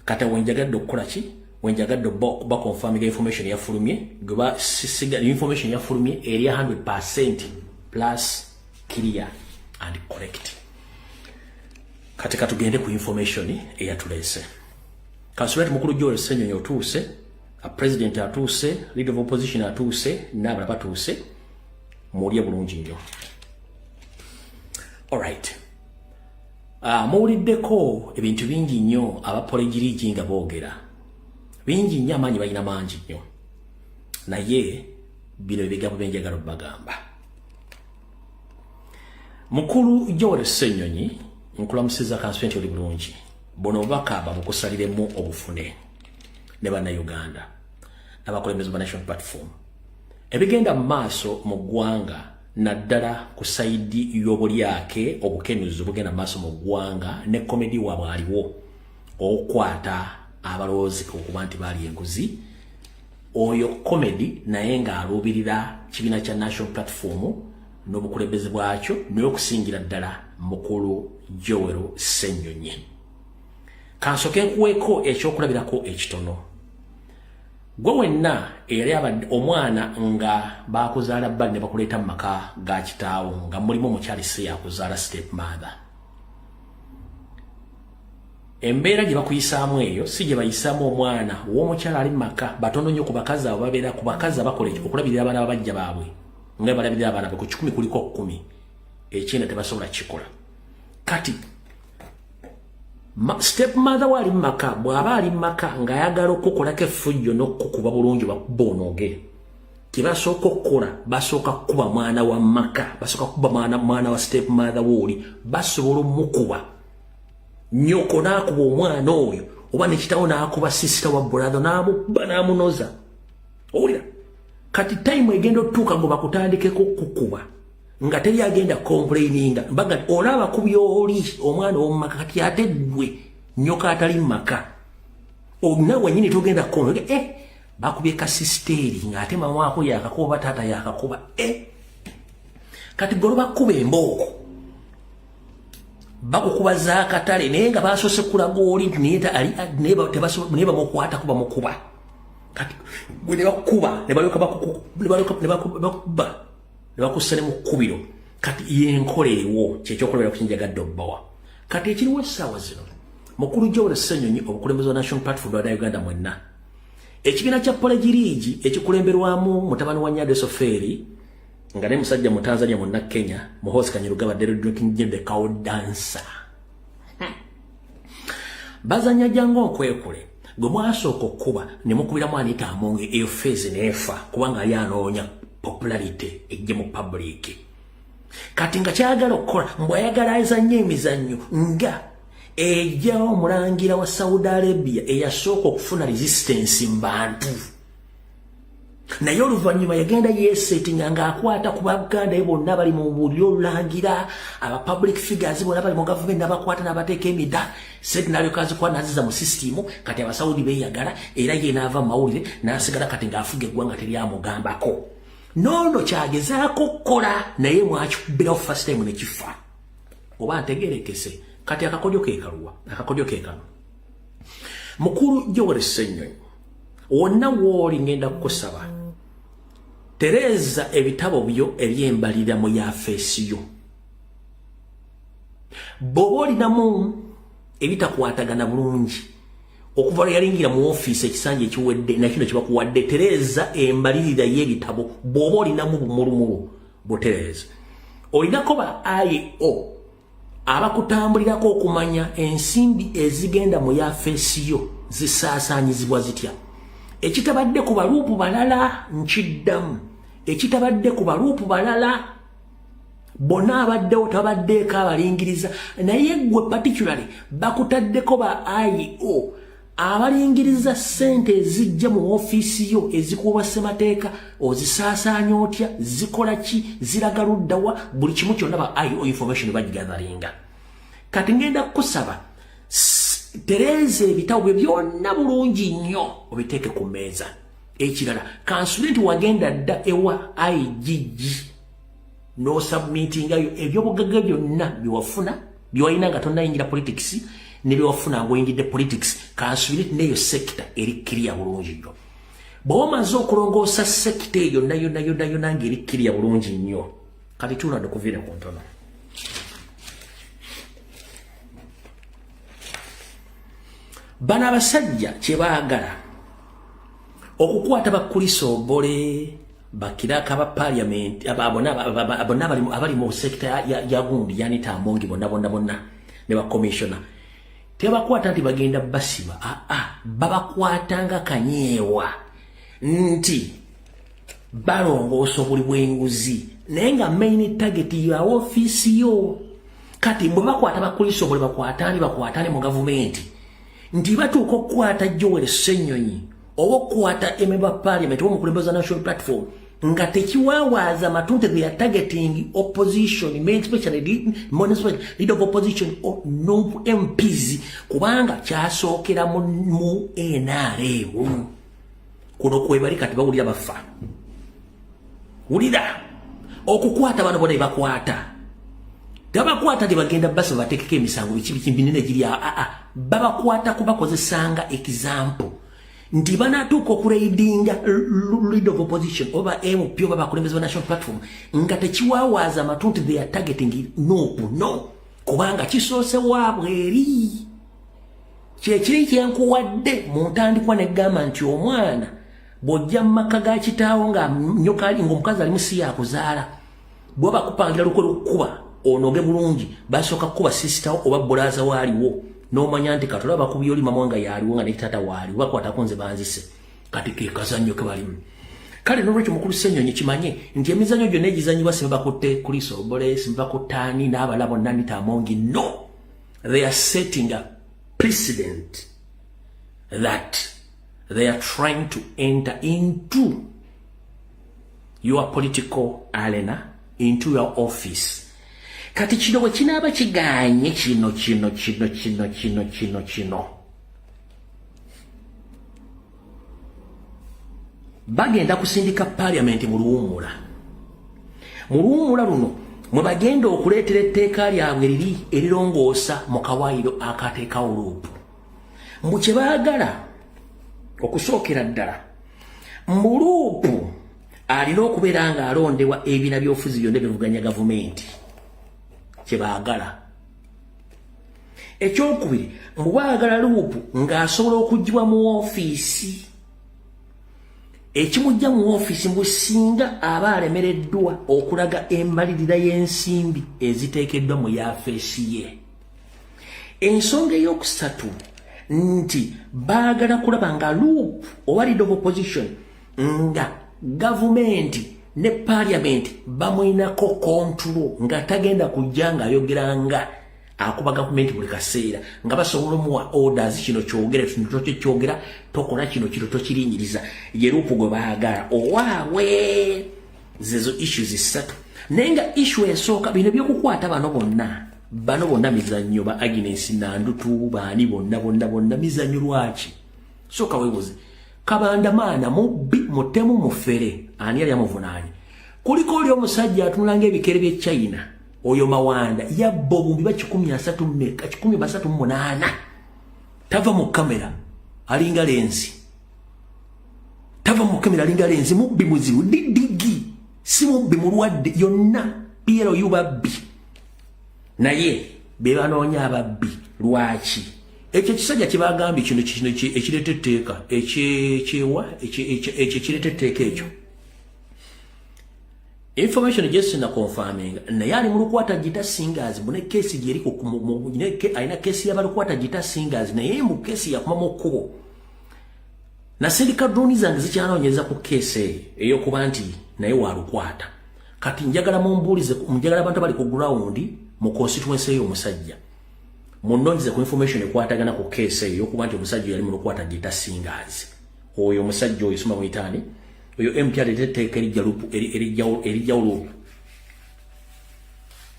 kata wenjagadde okukola ki wenjagadde ba confirming information ya fulumye gba sisiga information ya fulumye eri 100% plus clear and correct katika tugende ku information eyatulese Kansulate mukuru Joel Ssenyonyi otuuse, a president atuuse, leader of opposition atuuse, n'abalala batuuse, mulye bulungi nnyo. Alright. Muwuliddeko ebintu bingi nnyo abapoligirigi nga boogera. Bingi nnyo amaanyi balina mangi nnyo. Naye bino ebigambo bye njagala obbagamba. Mukulu Joel Ssenyonyi nkulamusiza Kansulate oli bulungi. Bono bakaba bukusaliremu obufune ne bannayuganda abakulembeze ba National Platform ebigenda mu maaso mu ggwanga naddala ku saidi y'obulyake obukenuzi bugenda mu maaso mu ggwanga ne komedi waabwe aliwo okwata abalowoozi okuba nti baali enguzi oyo komedi naye ng'aluubirira kibiina kya National Platform n'obukulembeze bwakyo n'okusingira ddala mukulu Joel Ssenyonyi. Kansoke nkuweko ekyokulabirako ekitono. Gwe wenna eyali abadde omwana nga bakuzaala bbali ne bakuleeta mu maka ga kitaawo nga mulimu omukyali si yakuzaala step mother. Embeera gye bakuyisaamu eyo si gye bayisaamu omwana w'omukyala ali mu maka batono nnyo ku bakazi abo babeera ku bakazi abakola okulabirira abaana babajja baabwe nga balabirira abaana be ku 10 kuliko 10 ekyenda tebasobola kikola. Kati step mother wali maka bwaba ali maka ngayagala okukolako effujjo n'okukuba bulungi bakubonoge kibasooka okukola basooka kuba mwana wa maka basooka kuba mwana wa step mother woli basobola omukuba nyoko n'akuba omwana oyo oba nekitawo n'akuba sister wa brother n'amubba n'amunoza owulira kati time egenda otuuka ngo bakutandikeko okukuba nga teri agenda complaininga mbaga olaba kubyoli omwana omumaka kati ate ggwe nyoka atali maka nawe nyini tugenda kono bakubye kasisteri ng'ate mama wako yakakuba taata yakakuba kati golo bakuba embooko bakukuba zaakatale naye nga basoose kulaga oli naye bamukwata kuba mukuba kati gwe ne bakukuba ne bakuba nebakussane mu kkubiro kati yenkola ewo kyekyokulabira ku kinjagadde obbawa kati ekiriwo essaawa zino mukulu Joel Ssenyonyi obukulembeze wa National Platform lwa Uganda mwenna ekibiina kya Polygirigi ekikulemberwamu mutabani wa Nyade Soferi nga ne musajja mu Tanzania munna Kenya Muhoozi Kanyarugaba drinking the cow dancer bazanya jango nkwekule gwe mwasooka okkuba ne mukubiramu Anita Amonge eyo feezi neefa kubanga ali anoonya popularity ejje mu public kati nga kyagala okukola mbwayagala azanye emizannyo nga ejjawo omulangira wa Saudi Arabia eyasooka okufuna resistance mu bantu naye oluvannyuma yagenda yeesettinga ng'akwata ku Baganda bonna bali mu buli olulangira aba public figures bonna bali mu gavumenti n'abakwata n'abateeka emida seti n'alyokazikuba n'aziza mu sisitimu kati abasaudi beeyagala era ye n'ava mu mawulire n'asigala kati ng'afuga eggwanga teryamugambako nono kyagezaako okukola naye mwakikubbirawo first time nekifa oba ntegerekese kati akakodyo keekaluwa akakodyo keekano mukulu Joel Ssenyonyi wonna wooli ngenda kukusaba tereeza ebitabo byo ebyembalira mu yafeesiyo bw'oba olinamu ebitakwatagana bulungi okuva lwe yalingira mu ofiisi ekisanja ekiwedde nakino kibakuwadde tereeza embalirira y'ebitabo bw'oba olinamu bumulumulu butereeza olinako ba IO abakutambulirako okumanya ensimbi ezigenda mu yafeesiyo zisaasanyizibwa zitya ekitabadde ku baluupu balala nkiddamu ekitabadde ku baluupu balala bonna abaddewo tabaddeeko abalingiriza naye gwe particularly bakutaddeko ba IO abalingiriza ssente ezijja mu ofiisi yo ezikuba ssemateeka ozisaasaanya otya zikola ki ziraga luddawa buli kimu kyonna ba IO information bagigatharinga kati ngenda kukusaba tereeza ebitabo bye byonna bulungi nnyo obiteeke ku mmeeza ekirala kansule nti wagenda dda ewa IGG no submittingayo ebyobugagga byonna byewafuna byewalina nga tonnayingira politics ne byewafuna ng'oyingidde politics kansule nti neyo sekita eri kiriya bulungi nnyo bw'omaze okulongoosa sekita eyo yonna ng'eri kiriya bulungi nnyo kati tuula ndukuviire ku ntono bano abasajja kye baagala okukwata bakulisa obole bakiraka ba parliament bonna abali mu sekita ya gundi yanita amongi bonna ne bakomishona tebakwata nti bagenda basiba babakwatanga kanyeewa nti balongoosa obuli bw'enguzi naye nga main target ya ofiisi yo kati bwe bakwata bakulisa obole bakwatane mu gavumenti nti batuuka okukwata Joel Ssenyonyi oba okukwata ememba parliament oba omukulembeze national platform nga tekiwawaaza matunte they are targeting opposition especially leader of opposition or no MPs kubanga kyasookera mu NRM kuno kwebali kati bawulira bafa wulira okukwata bano bona bakwata tabakwata bagenda basa batekeke emisango binene giri babakwata kubakozesanga example ndi banatuuka okureidinga leader of opposition oba MP oba bakulembeze ba national platform nga tekiwawaaza matunti they are targeting no kubanga kisoose waabwe eri kyekiri kyenkuwadde mu ntandikwa negamba nti omwana bw'ojja mu maka ga kitaawo nga nyokali ng'omukazi ali musi yakuzaala bwe bakupangira lukwe lukuba onoge bulungi basooka kuba sister oba bulaza waaliwo n'omanya nti katola bakubye oli mamwanga yaaliwo nga ne tata waaliwo bakwatako nze banzise kati ke kazannyo ke balimu kale n'olwekyo mukulu Ssenyonyi kimanye nti emizannyo gyonna egizanyibwa sibakutte kulisa obole sibakuttaani n'abala bonna nita amongi no they are setting a precedent that they are trying to enter into your political arena, into your office. Kati kino bwe kinaaba kiganye kino bagenda kusindika parliament mu luwummula luno mwe bagenda okuleetera etteeka lyabwe liri erirongoosa mu kawaayiro akateekawo luupu mbu kye baagala okusookera ddala mu luupu alina okubeera nga alondebwa ebibiina by'obufuzi byonna bivuganya gavumenti kye baagala. Ekyokubiri mbu baagala luupu ng'asobola okuggibwa mu ofiisi. Ekimujja mu ofiisi mbu singa aba alemereddwa okulaga embalirira y'ensimbi eziteekeddwa mu yafeesi ye. Ensonga ey'okusatu nti baagala kulaba nga luupu oba leader of opposition nga gavumenti ne parliament bamwinako kontro nga tagenda kujja ng'ayogeranga akuba gavumenti buli kaseera nga basobola omuwa orders kino kyogera kyogera tokola kino tokirinyiriza ye luupu gwe baagala owaawe zezo issues zisatu naye nga issue esooka bino by'okukwata bano bonna mizannyo ba Agnes Nandutu baani bonna mizannyo lwaki sooka weebuuze kabandamaana mubbi mutemu mufere ani yali amuvunaanye kuliko oli omusajja atunula ng'ebikere by'e China oyo Mawanda yabba obumbi ba 138 tava mu kamera alinga lenzi mubbi muzibu didigi si mubbi mulwadde yonna Piero yubabbi naye be banoonya ababbi lwaki ekyo kisajja kye bagambye kino ekireeta etteeka ekyo kireeta etteeka ekyo information just na confirming na yali mulukwata Gita Singers mune kesi jeriko aina kesi yabalukwata Gita Singers na yeye mu kesi ya kumamo kubo na sindika droni zange zikyanoonyeza ku kesi eyo kuba nti naye walukwata kati njagala mumbulize njagala abantu bali ku ground mu constituency eyo omusajja munonyize ku information ekwatagana ku kesi eyo kuba nti omusajja yali mulukwata Gita Singers oyo omusajja oyo suma mwitani oyo MPR teteka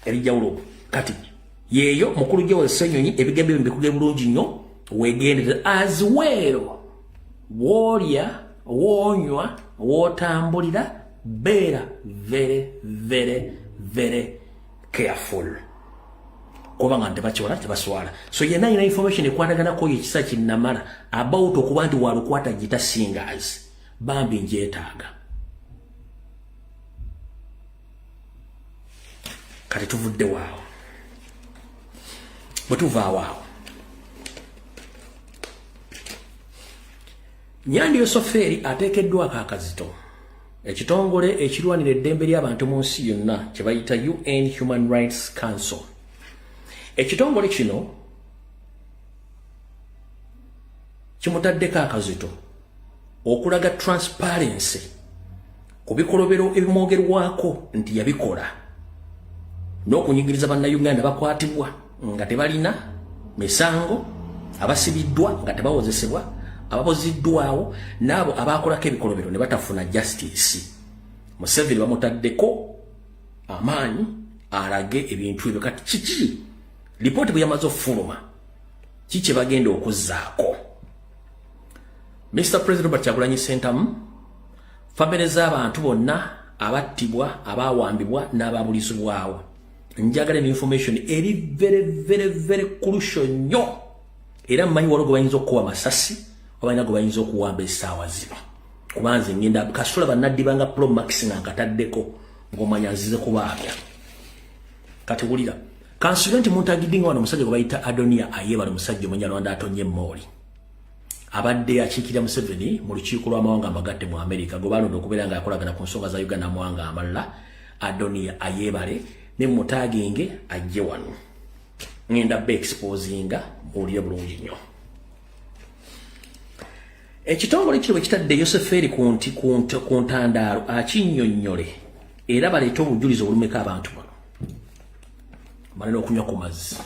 erijawulo kati yeyo mukulu gyewe Ssenyonyi ebigambo mbikuge bulungi nnyo wegendera as well wolya wonywa wotambulira beera very careful kubanga tebakiwala tebaswala so yenna ina information ekwataganako ekisa kinnamala about okuba nti walukwata Gita Singers bambi njeetaaga kati tuvudde waawo bwe tuvaawo Nyandi Yosoferi ateekeddwako akazito ekitongole ekirwanira eddembe ly'abantu mu nsi yonna kye bayita UN Human Rights Council ekitongole kino kimutaddeko akazito okulaga transparency ku bikolobero ebimwogerwako nti yabikola n'okunyigiriza bannayuganda bakwatibwa nga tebalina misango abasibiddwa nga tebawozesebwa ababoziddwawo n'abo abakolako ebikolobero ne batafuna justice Museveni bamutaddeko amaanyi alage ebintu ebyo kati kiki lipooti bwe yamaze okufuluma kiki bagenda okuzzaako Mr. President Robert Kyagulanyi Ssentamu famire z'abantu bonna abattibwa abawambibwa n'ababulizibwawo njagala information eri very crucial nnyo era mmanyi waliwo gwe bayinza okukuba masasi obalina gwe bayinza okuwamba essaawa zino kubanze ngenda kasitula bannaddibanga Pro Max nga nkataddeko ng'omanya nzize kubaabya kati wulira kansulenti muntagidinga wano omusajja gwe bayita Adonia Ayebare omusajja Omunyarwanda atonye Mooli abadde akiikirira Museveni mu lukiiko lw'amawanga amagatte mu America gwe balonda okubeera ng'akolagana ku nsonga za Uganda amawanga amalala Adonia Ayebare ne mutaginge ajje wano ngenda be exposinga muwulire bulungi nnyo ekitongole kino bwe kitadde Yoseferi ku ntandaalo akinnyonnyole era baleeta obujulizi obulumeka abantu bano balina okunywa ku mazzi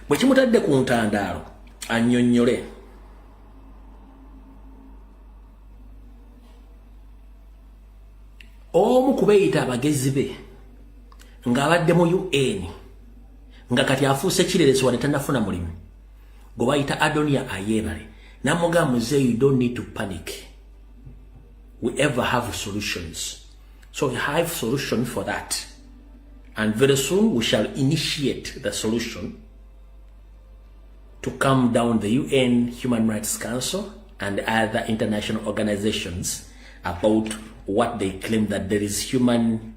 bwe kimutadde ku ntandaalo annyonnyole omu kubeeyita abagezi be ng'abadde mu UN nga kati afuuse kirerezo wadde tannafuna mulimu gwe bayita Adonia Ayebare n'amugamba muzeeyi you don't need to panic we ever have solutions so we have solution for that and very soon we shall initiate the solution to calm down the UN Human Rights Council and other international organizations about what they claim that there is human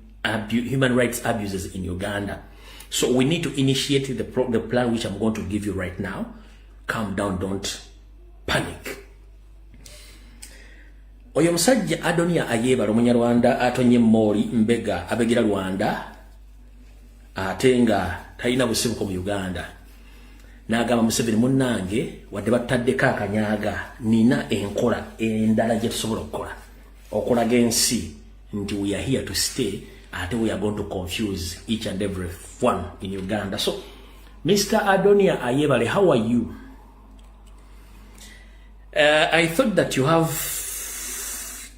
rights abuses in Uganda. So we need to initiate the plan which I'm going to give you right now. Calm down, don't panic. Oyo musajja Adonia Ayebare Omunyarwanda atonye Mooli mbega abegira Rwanda atenga talina busibuko mu Uganda. N'agamba Museveni munnange wadde bataddeko akanyaga nina enkola endala gye tusobola okukola okulaga ensi nti we are here to stay ate we are going to confuse each and every one in Uganda. So Mr. Adonia Ayebare, how are you? I thought that you have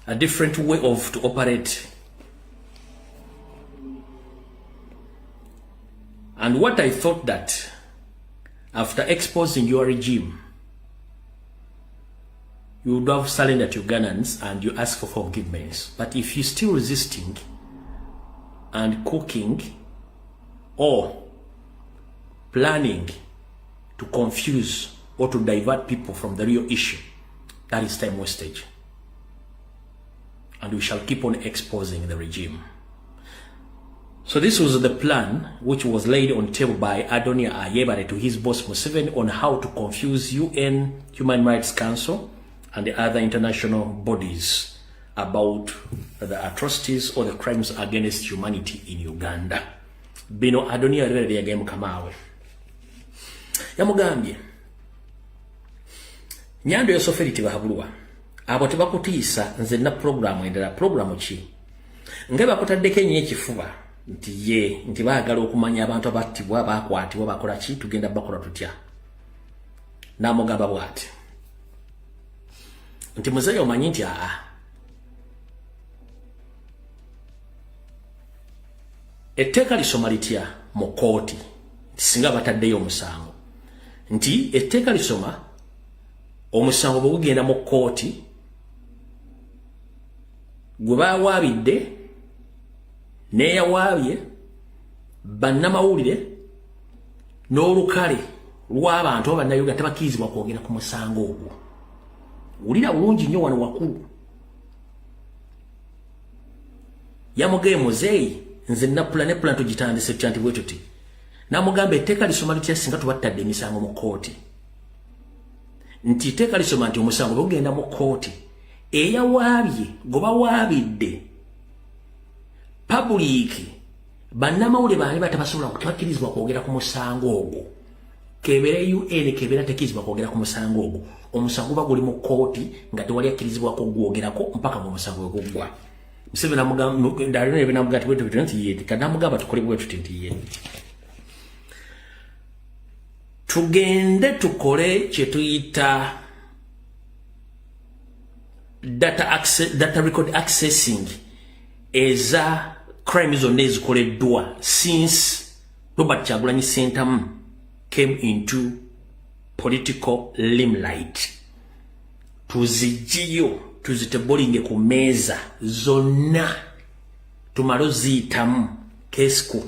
a different way to operate. And what I thought that after exposing your regime, you would have surrendered to Ugandans and you ask for forgiveness. But if you're still resisting and cooking or planning to confuse or to divert people from the real issue, that is time wastage. And we shall keep on exposing the regime. So this was the plan which was laid on the table by Adoni Ayebare to his boss Museveni on how to confuse UN, Human Rights Council, and the other international bodies about the atrocities or the crimes against humanity in Uganda. Bino Adoni Ayebare yageye mukamawe. Yamugambye Nyando yosoferi tibahabulwa. Abo tebakutiisa nze na programu endala programu ki. Ngeba kutaddeko ennyo ekifuba nti baagala okumanya abantu abattibwa bakwatibwa bakola ki tugenda bakola tutya. N'amugamba bw'ati nti muzeeyo omanyi nti etteeka lisoma litya mu kooti singa bataddeyo omusango nti etteeka lisoma omusango bwe gugenda mu kooti gwe bawaabidde neeyawaabye bannamawulire n'olukale lw'abantu abannayuganda tebakkirizibwa kwogera ku musango ogwo. Wulira bulungi nnyo wano wakulu. Yamugee muzeeyi nze ne plan tugitandise tutya nti bwe tuti. N'amugamba etteeka lisoma litya singa tubattadde emisango mu kooti. Nti etteeka lisoma nti omusango bwe gugenda mu kooti eyawaabye gwe bawaabidde public bannamawulire baali batabasobola kutwakkirizibwa kwogera ku musango ogwo. Kebere UN kebera tekizibwa kwogera ku musango ogwo. Omusango guba guli mu kooti nga tewali akkirizibwako gwogerako mpaka mu musango ogugwa. Museveni namugamba ndalina ebinamugamba ati bwe tuti nti ye kanamugamba tukole bwe tuti nti ye. Tugende tukole kye tuyita data record accessing eza crimes zonna ezikoleddwa since Robert Kyagulanyi Ssentamu came into political limelight. Tuzijiyo tuzitebolinge ku meeza zonna tumalo ziyitamu case ku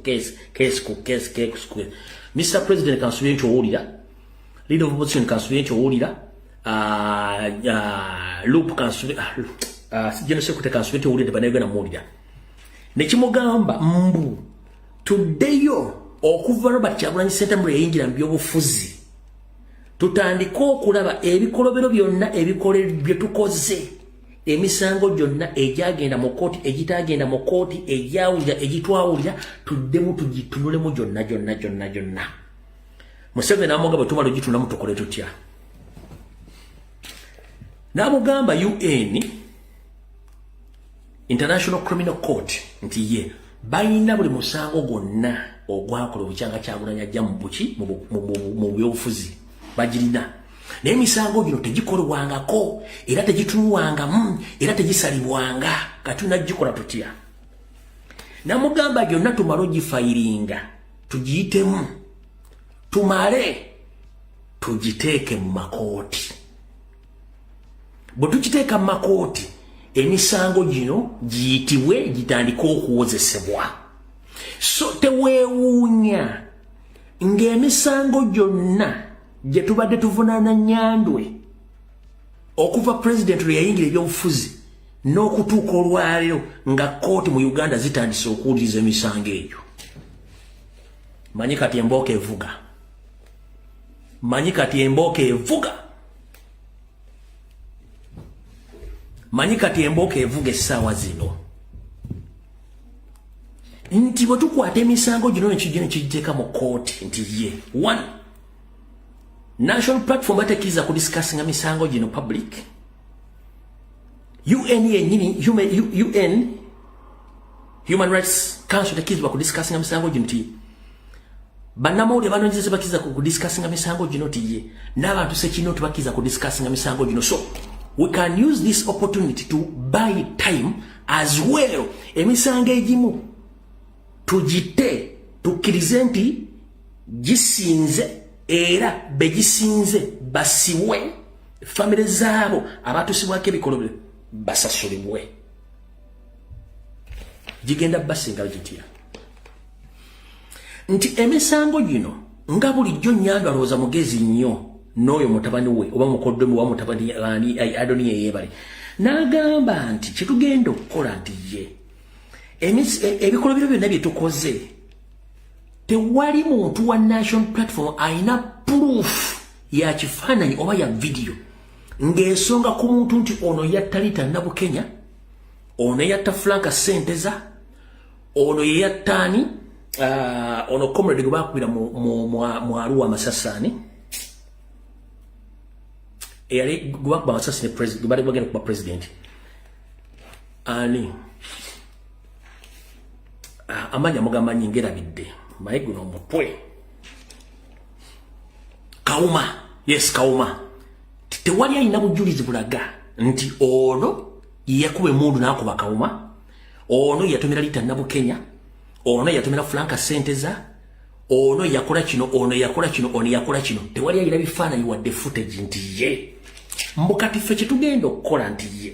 case. Mr. President kansubira ekyo owulira, leader of opposition kansubira ekyo owulira, Loop kansubira General Secretary kansubira ekyo owulira bannayuganda muwulira. Nekimugamba mbu tuddeyo okuva Robert Kyagulanyi Ssentamu yayingira mu byobufuzi tutandika okulaba ebikolobero byonna bye tukoze emisango gyonna egyagenda mu kooti egitagenda mu kooti egyawulira egitwawulira tuddemu tugitunulemu gyonna. Museveni n'amugamba tumala ogitunda mutukole tutya. N'amugamba UN International Criminal Court nti ye bayina buli musango gwonna ogwakola obukyanga Kyagulanyi ajja mu buki mu byobufuzi bagirina. Naye emisango gino tegikolwangako era tegitunulwangamu era tegisalibwanga kati tunagikola tutya. N'amugamba gyonna tumale ogifayiringa tugiyitemu tumale tugiteeke mu makooti. Bwe tukiteeka mu makooti emisango gino giyitibwe gitandika okuwozesebwa. So teweewuunya ng'emisango gyonna gye tubadde tuvunaana Nyandwe okuva president lwe yayingira ebyobufuzi n'okutuuka olwaleero nga kooti mu Uganda zitandise okuwuliriza emisango egyo. Manyi kati embooka evuga essaawa zino nti bwe tukwata emisango gino nekigiteeka mu kooti nti ye one national platform atekkiriza kudiscussinga misango gino public. UN yenyini UN Human Rights Council tekkirizibwa kudiscussinga misango gino nti bannamawulire banonyezeza bakkiriza kudiscussinga misango gino nti ye n'abantu sekino tebakkiriza kudiscussinga misango gino. So we can use this opportunity to buy time as well. Emisango egimu tugite tukkirize nti gisinze era begisinze basiwe family zaabo abatusibwako ebikolobero basasulibwe. Gigenda basinga gitya nti emisango gino nga bulijjo Nyandwe alowooza mugezi nnyo n'oyo mutabani we oba mukoddomi wa mutabani Adoni Ayebare n'agamba nti kitugenda okukola nti ye ebikolo byonna bye tukoze tewali muntu wa national platform aina proof ya kifaananyi oba ya video ng'esonga ku muntu nti ono yatta Rita Nabukenya, ono yatta Franka Senteza, ono yattani ono comrade gwe bakubira mu Arua Masasani eyali gwe bakuba Masasani president bali bagenda kuba president ani amanya mugamba nyingera bidde mayigo no mupwe Kauma, yes Kauma tewali alina bujulizi bulaga nti ono yakube mundu nakuba Kauma, ono yatumira Rita Nabukenya, ono yatumira Franka Senteza, ono yakola kino, ono yakola kino, ono yakola kino. Tewali alina bifaananyi wadde footage nti ye mbukati ffe tugenda okukola nti ye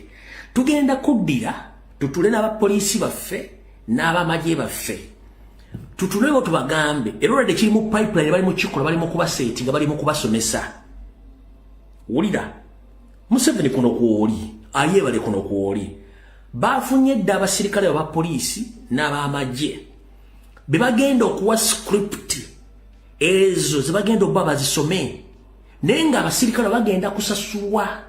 tugenda kuddira tutule n'abapoliisi baffe n'abamagye baffe tutulewo tubagambe erolade kiri mu pipeline bali mu kikola bali mu kubasetinga bali mu kubasomesa wulira Museveni kuno kuoli ayebale kuno kuoli bafunye dda abasirikale aba poliisi n'abamagye bebagenda okuwa script ezo zebagenda okuba bazisome naye nga abasirikale bagenda kusasulwa